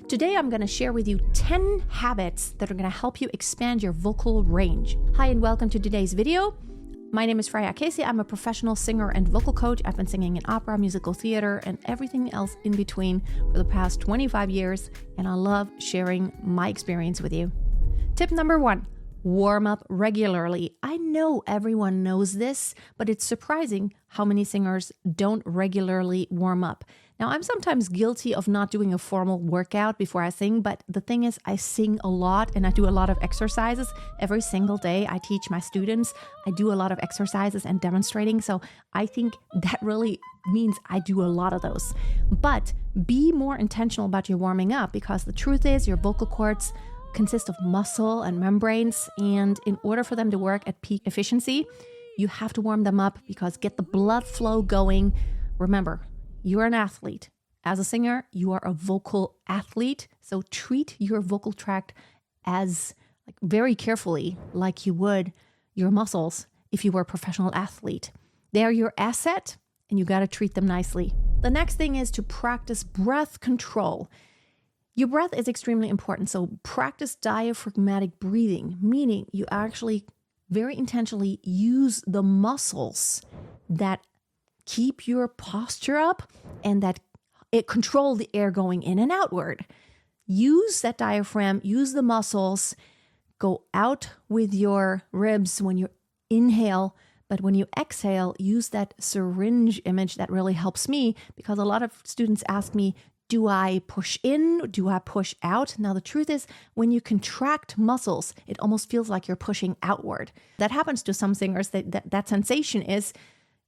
Today, I'm going to share with you 10 habits that are going to help you expand your vocal range. Hi, and welcome to today's video. My name is Freya. I'm a professional singer and vocal coach. I've been singing in opera, musical theater, and everything else in between for the past 25 years, and I love sharing my experience with you. Tip number 1. Warm up regularly. I know everyone knows this, but it's surprising how many singers don't regularly warm up. Now, I'm sometimes guilty of not doing a formal workout before I sing, but the thing is, I sing a lot and I do a lot of exercises every single day. I teach my students. I do a lot of exercises and demonstrating. So I think that really means I do a lot of those. But be more intentional about your warming up, because the truth is your vocal cords consist of muscle and membranes, and in order for them to work at peak efficiency, you have to warm them up, because get the blood flow going. Remember, you're an athlete. As a singer, you are a vocal athlete, so treat your vocal tract as very carefully, like you would your muscles if you were a professional athlete. They're your asset, and you got to treat them nicely. The next thing is to practice breath control. Your breath is extremely important, so practice diaphragmatic breathing, meaning you actually very intentionally use the muscles that keep your posture up and that it control the air going in and outward. Use that diaphragm, use the muscles, go out with your ribs when you inhale, but when you exhale, use that syringe image. That really helps me, because a lot of students ask me, do I push in? Do I push out? Now, the truth is, when you contract muscles, it almost feels like you're pushing outward. That happens to some singers. That sensation is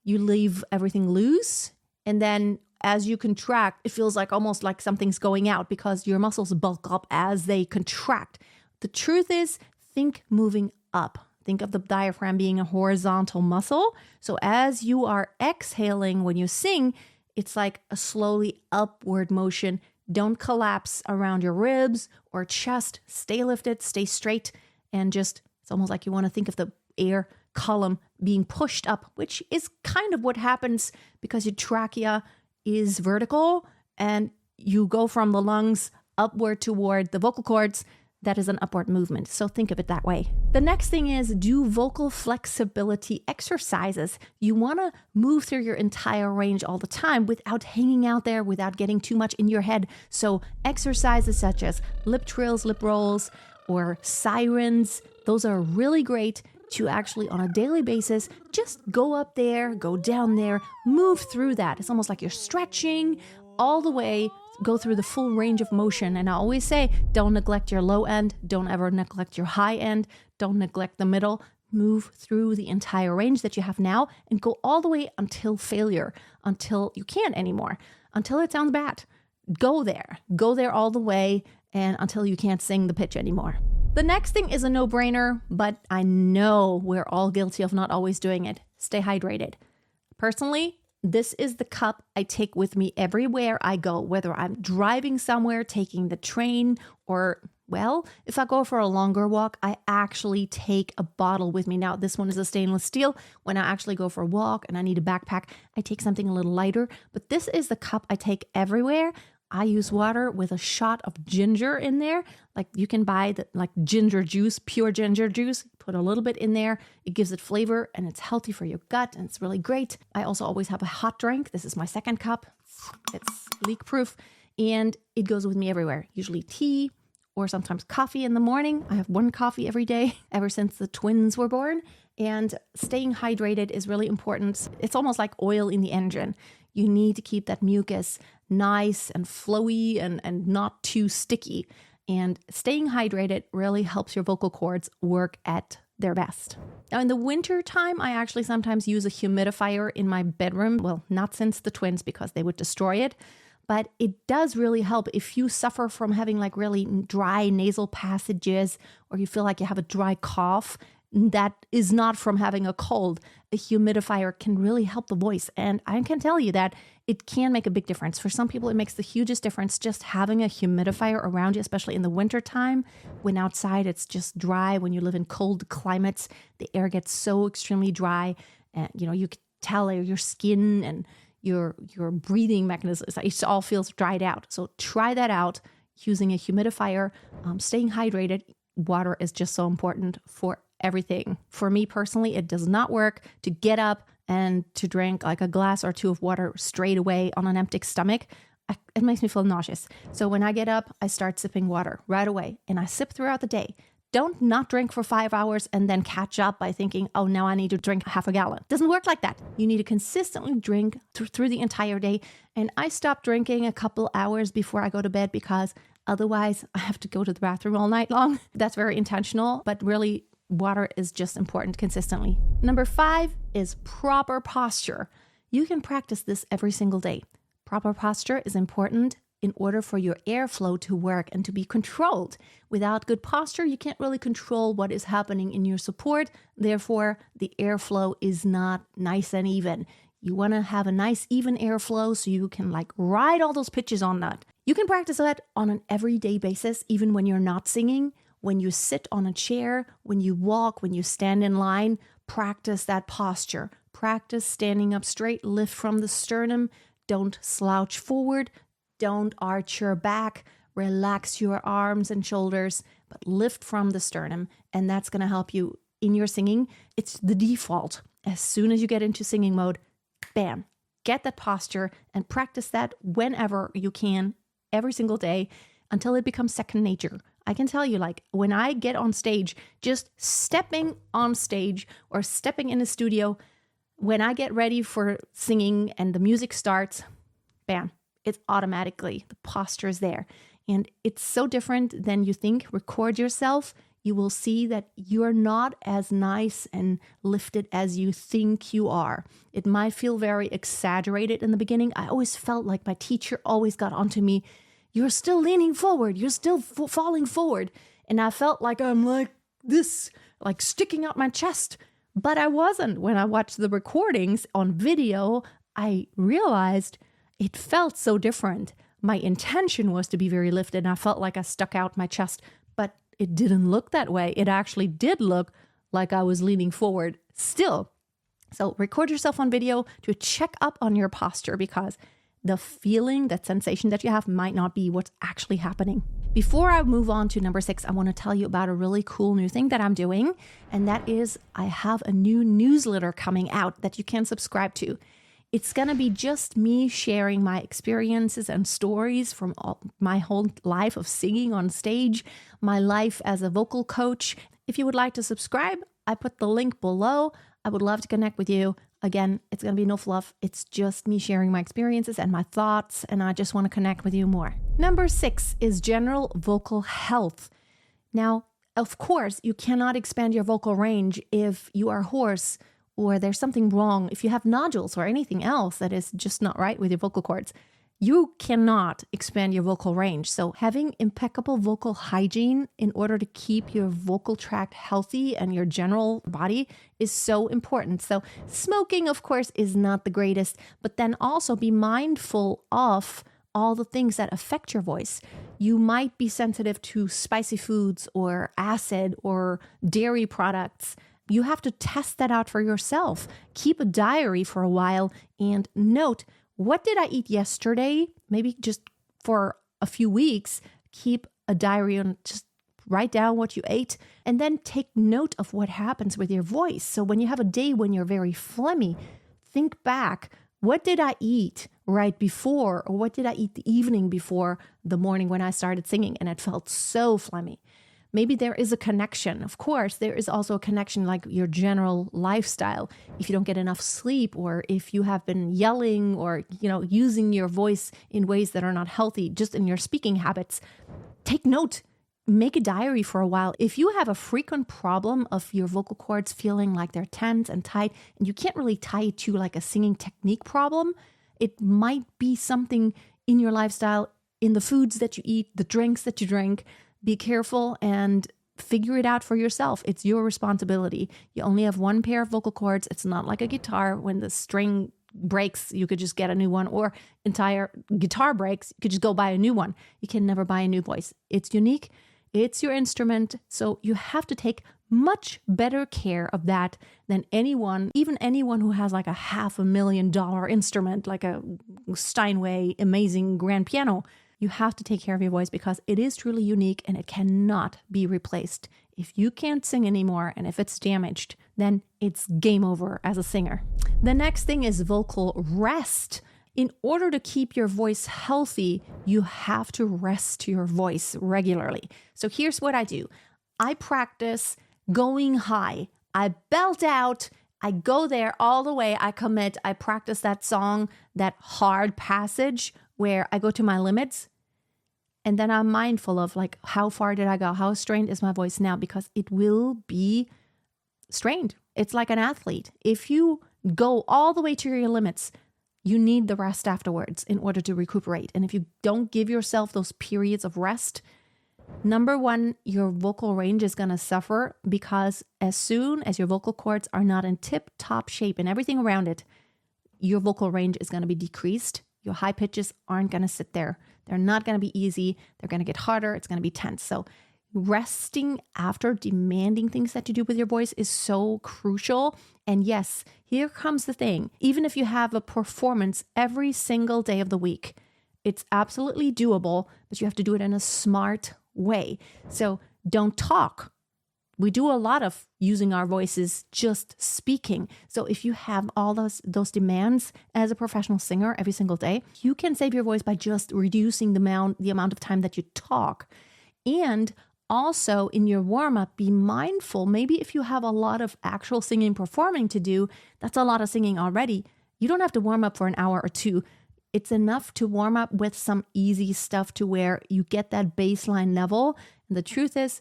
you leave everything loose, and then as you contract, it feels like almost like something's going out, because your muscles bulk up as they contract. The truth is, think moving up. Think of the diaphragm being a horizontal muscle. So as you are exhaling when you sing, it's like a slowly upward motion. Don't collapse around your ribs or chest. Stay lifted, stay straight, and it's almost like you want to think of the air column being pushed up, which is kind of what happens because your trachea is vertical and you go from the lungs upward toward the vocal cords. That is an upward movement. So think of it that way. The next thing is do vocal flexibility exercises. You want to move through your entire range all the time without hanging out there, without getting too much in your head. So exercises such as lip trills, lip rolls, or sirens, those are really great to actually on a daily basis, just go up there, go down there, move through that. It's almost like you're stretching all the way, go through the full range of motion. And I always say, don't neglect your low end. Don't ever neglect your high end. Don't neglect the middle. Move through the entire range that you have now and go all the way until failure, until you can't anymore, until it sounds bad. Go there all the way, and until you can't sing the pitch anymore. The next thing is a no-brainer, but I know we're all guilty of not always doing it. Stay hydrated. Personally, this is the cup I take with me everywhere I go, whether I'm driving somewhere, taking the train, or, if I go for a longer walk, I actually take a bottle with me. Now, this one is a stainless steel. When I actually go for a walk and I need a backpack, I take something a little lighter, but this is the cup I take everywhere. I use water with a shot of ginger in there. Like you can buy ginger juice, pure ginger juice, put a little bit in there. It gives it flavor and it's healthy for your gut and it's really great. I also always have a hot drink. This is my second cup. It's leak proof and it goes with me everywhere. Usually tea or sometimes coffee in the morning. I have one coffee every day ever since the twins were born. And staying hydrated is really important. It's almost like oil in the engine. You need to keep that mucus nice and flowy and not too sticky. And staying hydrated really helps your vocal cords work at their best. Now, in the winter time, I actually sometimes use a humidifier in my bedroom. Well, not since the twins because they would destroy it. But it does really help if you suffer from having really dry nasal passages or you feel like you have a dry cough. That is not from having a cold. A humidifier can really help the voice. And I can tell you that it can make a big difference. For some people, it makes the hugest difference just having a humidifier around you, especially in the winter time when outside it's just dry. When you live in cold climates, the air gets so extremely dry. And, you can tell your skin and your breathing mechanisms, it all feels dried out. So try that out. using a humidifier, staying hydrated. Water is just so important for everything. For me personally, it does not work to get up and to drink like a glass or two of water straight away on an empty stomach. It makes me feel nauseous. So when I get up, I start sipping water right away, and I sip throughout the day. Don't not drink for 5 hours and then catch up by thinking, oh, now I need to drink half a gallon. Doesn't work like that. You need to consistently drink through the entire day. And I stop drinking a couple hours before I go to bed because otherwise I have to go to the bathroom all night long. That's very intentional, but really water is just important consistently. Number 5 is proper posture. You can practice this every single day. Proper posture is important in order for your airflow to work and to be controlled. Without good posture, you can't really control what is happening in your support. Therefore, the airflow is not nice and even. You want to have a nice, even airflow so you can ride all those pitches on that. You can practice that on an everyday basis, even when you're not singing. When you sit on a chair, when you walk, when you stand in line, practice that posture. Practice standing up straight, lift from the sternum. Don't slouch forward. Don't arch your back, relax your arms and shoulders, but lift from the sternum. And that's going to help you in your singing. It's the default. As soon as you get into singing mode, bam, get that posture and practice that whenever you can, every single day, until it becomes second nature. I can tell you, when I get on stage, just stepping on stage or stepping in the studio, when I get ready for singing and the music starts, bam, it's automatically, the posture is there. And it's so different than you think. Record yourself. You will see that you're not as nice and lifted as you think you are. It might feel very exaggerated in the beginning. I always felt like my teacher always got onto me. You're still leaning forward. You're still falling forward. And I felt like I'm like this, like sticking out my chest. But I wasn't. When I watched the recordings on video, I realized it felt so different. My intention was to be very lifted, and I felt like I stuck out my chest, but it didn't look that way. It actually did look like I was leaning forward still. So record yourself on video to check up on your posture, because the feeling, that sensation that you have might not be what's actually happening. Before I move on to number 6, I want to tell you about a really cool new thing that I'm doing, and that is I have a new newsletter coming out that you can subscribe to. It's going to be just me sharing my experiences and stories from my whole life of singing on stage, my life as a vocal coach. If you would like to subscribe, I put the link below. I would love to connect with you. Again, it's going to be no fluff. It's just me sharing my experiences and my thoughts, and I just want to connect with you more. Number 6 is general vocal health. Now, of course, you cannot expand your vocal range if you are hoarse, or there's something wrong, if you have nodules or anything else that is just not right with your vocal cords. You cannot expand your vocal range. So having impeccable vocal hygiene in order to keep your vocal tract healthy and your general body is so important. So smoking, of course, is not the greatest, but then also be mindful of all the things that affect your voice. You might be sensitive to spicy foods or acid or dairy products. You have to test that out for yourself. Keep a diary for a while and note, what did I eat yesterday? Maybe just for a few weeks, keep a diary and just write down what you ate, and then take note of what happens with your voice. So when you have a day when you're very phlegmy, think back, what did I eat right before, or what did I eat the evening before the morning when I started singing and it felt so phlegmy? Maybe there is a connection. Of course, there is also a connection, like your general lifestyle. If you don't get enough sleep, or if you have been yelling or, using your voice in ways that are not healthy, just in your speaking habits, take note. Make a diary for a while. If you have a frequent problem of your vocal cords feeling like they're tense and tight, and you can't really tie it to like a singing technique problem, it might be something in your lifestyle, in the foods that you eat, the drinks that you drink. Be careful and figure it out for yourself. It's your responsibility. You only have one pair of vocal cords. It's not like a guitar. When the string breaks, you could just get a new one, or entire guitar breaks, you could just go buy a new one. You can never buy a new voice. It's unique. It's your instrument. So you have to take much better care of that than anyone, even anyone who has like a $500,000 instrument, like a Steinway amazing grand piano. You have to take care of your voice because it is truly unique and it cannot be replaced. If you can't sing anymore and if it's damaged, then it's game over as a singer. The next thing is vocal rest. In order to keep your voice healthy, you have to rest your voice regularly. So here's what I do. I practice going high. I belt out. I go there all the way. I commit. I practice that song, that hard passage where I go to my limits. And then I'm mindful of like, how far did I go? How strained is my voice now? Because it will be strained. It's like an athlete. If you go all the way to your limits, you need the rest afterwards in order to recuperate. And if you don't give yourself those periods of rest, number one, your vocal range is going to suffer because as soon as your vocal cords are not in tip-top shape and everything around it, your vocal range is going to be decreased. Your high pitches aren't going to sit there. They're not going to be easy. They're going to get harder. It's going to be tense. So resting after demanding things that you do with your voice is so crucial. And yes, here comes the thing. Even if you have a performance every single day of the week, it's absolutely doable, but you have to do it in a smart way. So don't talk. We do a lot of using our voices just speaking. So if you have all those demands as a professional singer every single day, you can save your voice by just reducing the amount of time that you talk. And also in your warm-up, be mindful. Maybe if you have a lot of actual singing performing to do, that's a lot of singing already. You don't have to warm up for an hour or two. It's enough to warm up with some easy stuff to where you get that baseline level. And the truth is,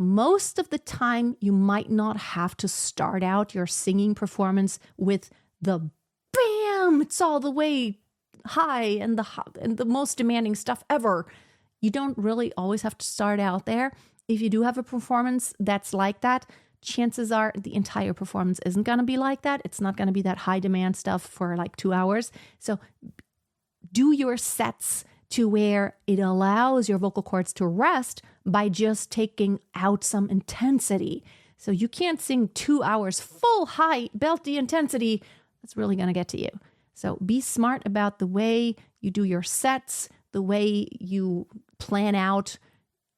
most of the time, you might not have to start out your singing performance with the bam, it's all the way high and the most demanding stuff ever. You don't really always have to start out there. If you do have a performance that's like that, chances are the entire performance isn't going to be like that. It's not going to be that high demand stuff for like 2 hours. So do your sets to where it allows your vocal cords to rest by just taking out some intensity. So you can't sing 2 hours full high belty intensity. That's really going to get to you. So be smart about the way you do your sets, the way you plan out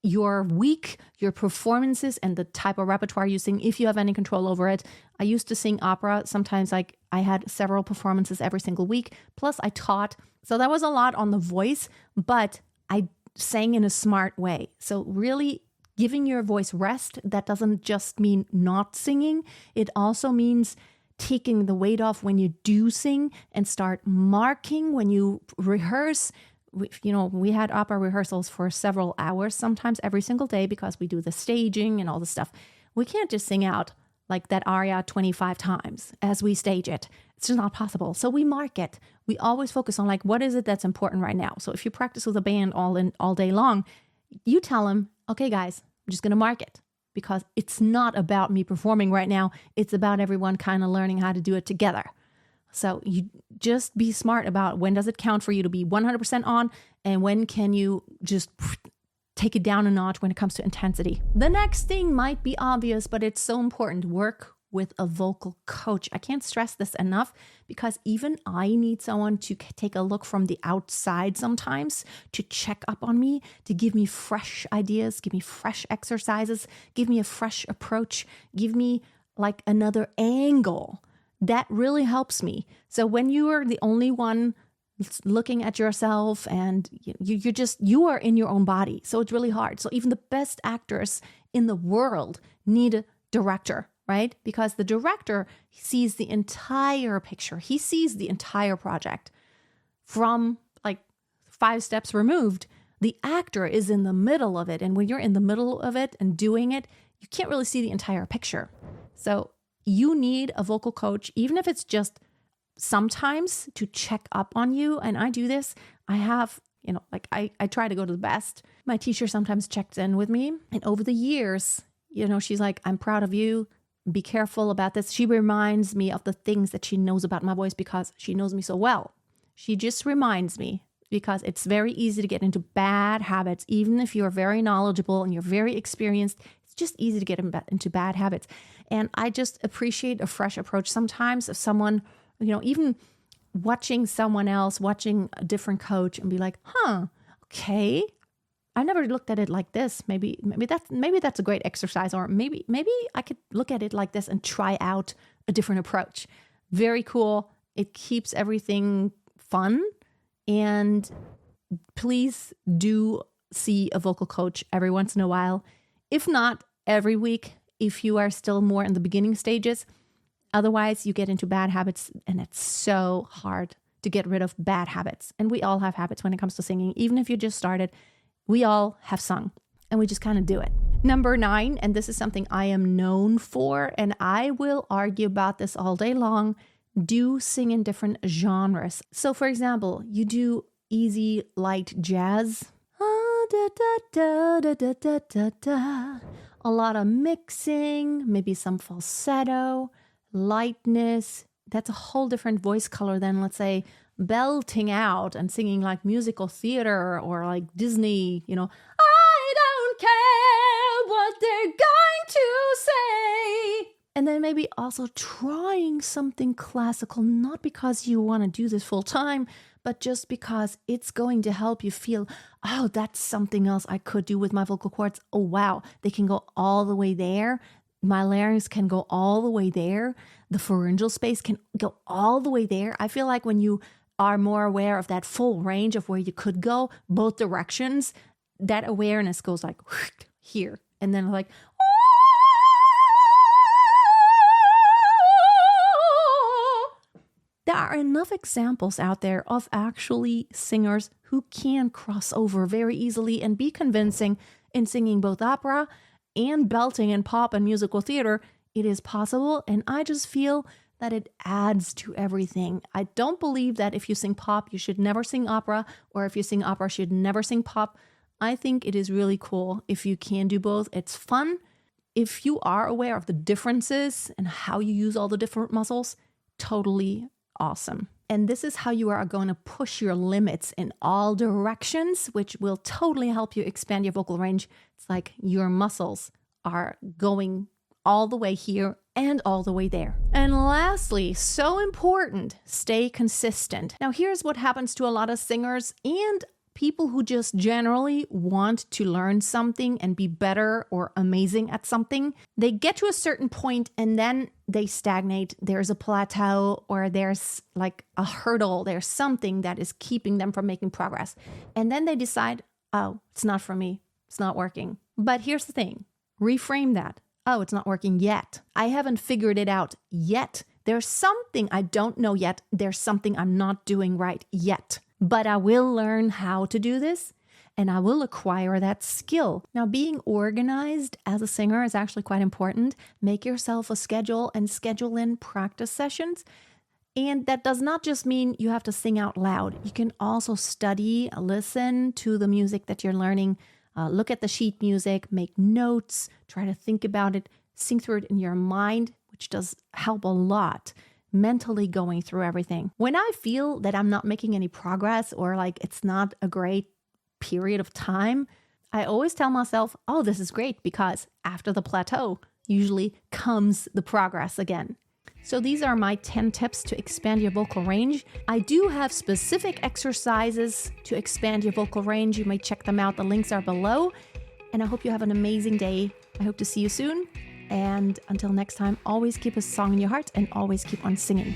your week, your performances, and the type of repertoire you sing, if you have any control over it. I used to sing opera. Sometimes I had several performances every single week. Plus I taught. So that was a lot on the voice, but I sang in a smart way. So really giving your voice rest, that doesn't just mean not singing. It also means taking the weight off when you do sing and start marking when you rehearse. We had opera rehearsals for several hours, sometimes every single day, because we do the staging and all the stuff. We can't just sing out like that aria 25 times as we stage it. It's just not possible. So we mark it. We always focus on like, what is it that's important right now? So if you practice with a band all day long, you tell them, okay, guys, I'm just going to mark it because it's not about me performing right now. It's about everyone kind of learning how to do it together. So you just be smart about when does it count for you to be 100% on and when can you just take it down a notch when it comes to intensity. The next thing might be obvious, but it's so important. Work with a vocal coach. I can't stress this enough because even I need someone to take a look from the outside sometimes to check up on me, to give me fresh ideas, give me fresh exercises, give me a fresh approach, give me like another angle. That really helps me. So when you are the only one looking at yourself and you are in your own body. So it's really hard. So even the best actors in the world need a director, right? Because the director sees the entire picture. He sees the entire project from like 5 steps removed. The actor is in the middle of it. And when you're in the middle of it and doing it, you can't really see the entire picture. So you need a vocal coach, even if it's just sometimes to check up on you. And I do this. I have, I try to go to the best. My teacher sometimes checks in with me. And over the years, she's like, I'm proud of you. Be careful about this. She reminds me of the things that she knows about my voice because she knows me so well. She just reminds me because it's very easy to get into bad habits. Even if you're very knowledgeable and you're very experienced, it's just easy to get into bad habits. And I just appreciate a fresh approach sometimes of someone, even watching someone else, watching a different coach and be like, okay, I never looked at it like this. Maybe that's a great exercise, or maybe I could look at it like this and try out a different approach. Very cool. It keeps everything fun. And please do see a vocal coach every once in a while. If not, every week, if you are still more in the beginning stages. Otherwise, you get into bad habits, and it's so hard to get rid of bad habits. And we all have habits when it comes to singing. Even if you just started, we all have sung, and we just kind of do it. Number 9, and this is something I am known for, and I will argue about this all day long, do sing in different genres. So for example, you do easy, light jazz. A lot of mixing, maybe some falsetto, lightness. That's a whole different voice color than, let's say, belting out and singing like musical theater or like Disney, I don't care what they're going to say. And then maybe also trying something classical, not because you want to do this full time, but just because it's going to help you feel, oh, that's something else I could do with my vocal cords. Oh, wow, they can go all the way there. My larynx can go all the way there. The pharyngeal space can go all the way there. I feel like when you are more aware of that full range of where you could go, both directions, that awareness goes like here. And then like, there are enough examples out there of actually singers who can cross over very easily and be convincing in singing both opera and belting and pop and musical theater. It is possible, and I just feel that it adds to everything. I don't believe that if you sing pop, you should never sing opera, or if you sing opera, you should never sing pop. I think it is really cool if you can do both. It's fun. If you are aware of the differences and how you use all the different muscles, totally awesome. And this is how you are going to push your limits in all directions, which will totally help you expand your vocal range. It's like your muscles are going all the way here and all the way there. And lastly, so important, stay consistent. Now, here's what happens to a lot of singers and people who just generally want to learn something and be better or amazing at something. They get to a certain point and then they stagnate. There's a plateau, or there's like a hurdle. There's something that is keeping them from making progress. And then they decide, oh, it's not for me. It's not working. But here's the thing. Reframe that. Oh, it's not working yet. I haven't figured it out yet. There's something I don't know yet. There's something I'm not doing right yet. But I will learn how to do this, and I will acquire that skill. Now, being organized as a singer is actually quite important. Make yourself a schedule and schedule in practice sessions. And that does not just mean you have to sing out loud. You can also study, listen to the music that you're learning, look at the sheet music, make notes, try to think about it, sing through it in your mind, which does help a lot. Mentally going through everything. When I feel that I'm not making any progress, or like it's not a great period of time, I always tell myself, oh, this is great, because after the plateau usually comes the progress again. So these are my 10 tips to expand your vocal range. I do have specific exercises to expand your vocal range. You may check them out. The links are below. And I hope you have an amazing day. I hope to see you soon. And until next time, always keep a song in your heart and always keep on singing.